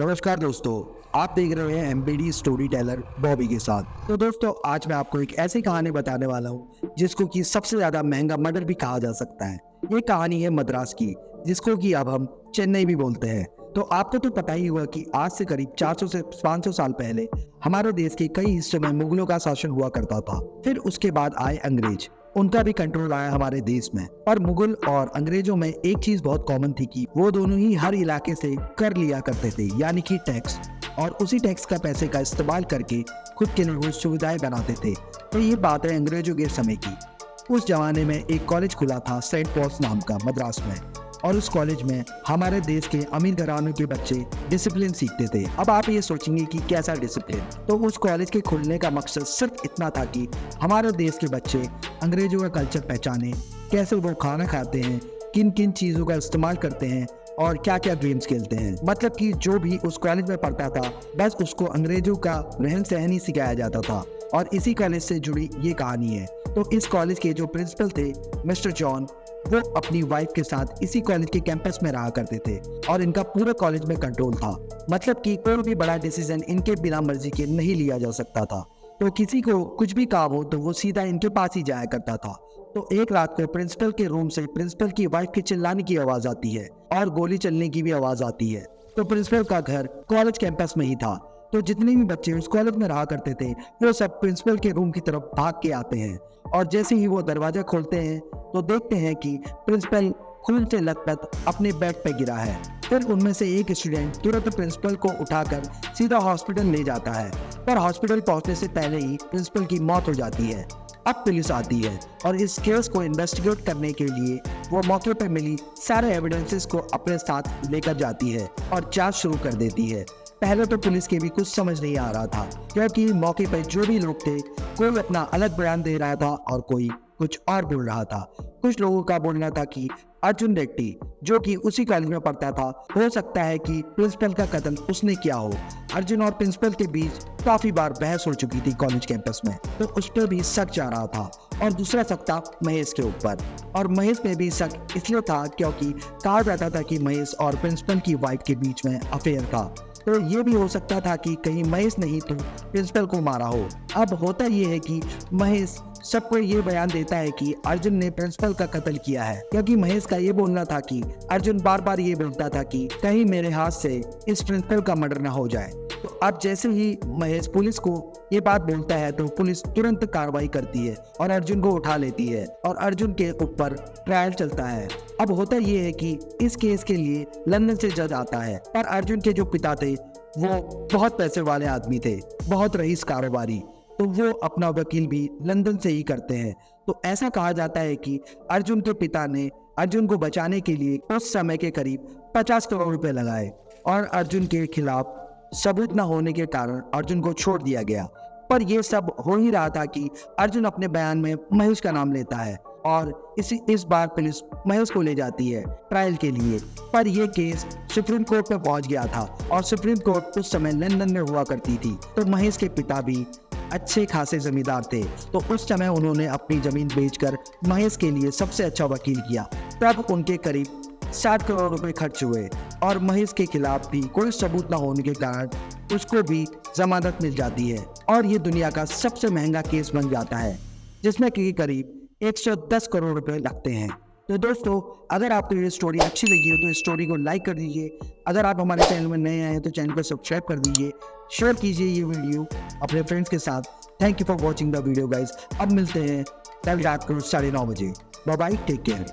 नमस्कार दोस्तों, आप देख रहे हैं एमपीडी स्टोरी टेलर बॉबी के साथ। तो दोस्तों, आज मैं आपको एक ऐसी कहानी बताने वाला हूँ जिसको कि सबसे ज्यादा महंगा मर्डर भी कहा जा सकता है। ये कहानी है मद्रास की, जिसको कि अब हम चेन्नई भी बोलते हैं। तो आपको तो पता ही हुआ कि आज से करीब 400 से 500 साल पहले हमारे देश के कई हिस्सों में मुगलों का शासन हुआ करता था। फिर उसके बाद आए अंग्रेज, उनका भी कंट्रोल आया हमारे देश में। पर मुगल और अंग्रेजों में एक चीज बहुत कॉमन थी कि वो दोनों ही हर इलाके से कर लिया करते थे, यानी कि टैक्स, और उसी टैक्स का पैसे का इस्तेमाल करके खुद के लिए वो सुविधाएं बनाते थे। तो ये बात है अंग्रेजों के समय की। उस जमाने में एक कॉलेज खुला था सेंट पॉल्स नाम का मद्रास में, और उस कॉलेज में हमारे देश के अमीर घरानों के बच्चे डिसिप्लिन सीखते थे। अब आप ये सोचेंगे कि कैसा डिसिप्लिन। तो उस कॉलेज के खुलने का मकसद सिर्फ इतना था कि हमारे देश के बच्चे अंग्रेजों का कल्चर पहचाने, कैसे वो खाना खाते हैं, किन किन चीज़ों का इस्तेमाल करते हैं और क्या क्या गेम्स खेलते हैं। मतलब कि जो भी उस कॉलेज में पढ़ता था बस उसको अंग्रेजों का रहन सहन ही सिखाया जाता था। और इसी कॉलेज से जुड़ी ये कहानी है। तो इस कॉलेज के जो प्रिंसिपल थे मिस्टर जॉन, वो अपनी वाइफ के साथ इसी कॉलेज के कैंपस में रहा करते थे और इनका पूरे कॉलेज में कंट्रोल था। मतलब कि कोई भी बड़ा डिसीजन इनके बिना मर्जी के नहीं लिया जा सकता था। तो किसी को कुछ भी काम हो तो वो सीधा इनके पास ही जाया करता था। तो एक रात को प्रिंसिपल के रूम से प्रिंसिपल की वाइफ के चिल्लाने की आवाज आती है और गोली चलने की भी आवाज आती है। तो प्रिंसिपल का घर कॉलेज कैंपस में ही था। तो जितने भी बच्चे उस कॉलेज में रहा करते थे वो सब प्रिंसिपल के रूम की तरफ भाग के आते हैं, और जैसे ही वो दरवाजा खोलते हैं तो देखते हैं कि प्रिंसिपल खून से लथपथ अपने बेड पे गिरा है। फिर उनमें से एक स्टूडेंट तुरंत प्रिंसिपल को उठाकर सीधा हॉस्पिटल ले जाता है, पर हॉस्पिटल पहुंचने से पहले ही प्रिंसिपल की मौत हो जाती है। अब पुलिस आती है और इस केस को इन्वेस्टिगेट करने के लिए वो मौके पर मिली सारे एविडेंसेस को अपने साथ लेकर जाती है और जांच शुरू कर देती है। पहले तो पुलिस के भी कुछ समझ नहीं आ रहा था, क्योंकि मौके पर जो भी लोग थे कोई अपना अलग बयान दे रहा था और कोई कुछ और बोल रहा था। कुछ लोगों का बोलना था कि अर्जुन रेड्डी, जो कि उसी कॉलेज में पढ़ता था, हो सकता है कि प्रिंसिपल का कत्ल उसने किया हो। अर्जुन और प्रिंसिपल के बीच काफी बार बहस हो चुकी थी कॉलेज कैंपस में, तो उस पर भी शक जा रहा था। और दूसरा शक था महेश के ऊपर, और महेश में भी शक इसलिए था क्योंकि कहा जाता था कि महेश और प्रिंसिपल की वाइफ के बीच में अफेयर था। तो ये भी हो सकता था कि कहीं महेश नहीं तो प्रिंसिपल को मारा हो। अब होता ये है कि महेश सबको ये बयान देता है कि अर्जुन ने प्रिंसिपल का कत्ल किया है, क्योंकि महेश का ये बोलना था कि अर्जुन बार बार ये बोलता था कि कहीं मेरे हाथ से इस प्रिंसिपल का मर्डर ना हो जाए। तो अब जैसे ही महेश पुलिस को ये बात बोलता है तो पुलिस तुरंत कार्रवाई करती है और अर्जुन को उठा लेती है और अर्जुन के ऊपर ट्रायल चलता है। अब होता ये है कि इस केस के लिए लंदन से जज आता है, पर अर्जुन के जो पिता थे वो बहुत पैसे वाले आदमी थे, बहुत रईस कारोबारी, तो वो अपना वकील भी लंदन से ही करते हैं। तो ऐसा कहा जाता है कि अर्जुन के पिता ने अर्जुन को बचाने के लिए उस समय के करीब 50 करोड़ रुपए लगाए, और अर्जुन के खिलाफ सबूत न होने के कारण अर्जुन को छोड़ दिया गया। पर यह सब हो ही रहा था कि अर्जुन अपने बयान में महेश का नाम लेता है, और इस बार पुलिस महेश को ले जाती है ट्रायल के लिए। पर यह केस सुप्रीम कोर्ट पे पहुंच गया था, और सुप्रीम कोर्ट उस समय लंदन में हुआ करती थी। तो महेश के पिता भी अच्छे खासे जमींदार थे, तो उस समय उन्होंने अपनी जमीन बेचकर महेश के लिए सबसे अच्छा वकील किया। तब उनके करीब 60 करोड़ रुपए खर्च हुए, और महेश के खिलाफ भी कोई सबूत न होने के कारण उसको भी जमानत मिल जाती है, और ये दुनिया का सबसे महंगा केस बन जाता है, जिसमें कि करीब 110 करोड़ रुपए लगते हैं। तो दोस्तों, अगर आपको ये स्टोरी अच्छी लगी हो तो इस स्टोरी को लाइक कर दीजिए। अगर आप हमारे चैनल में नए आए हैं तो चैनल को सब्सक्राइब कर दीजिए, शेयर कीजिए ये वीडियो अपने फ्रेंड्स के साथ। Thank you for watching the video guys. अब मिलते हैं कल रात को 9:30 बजे। Bye bye, take care.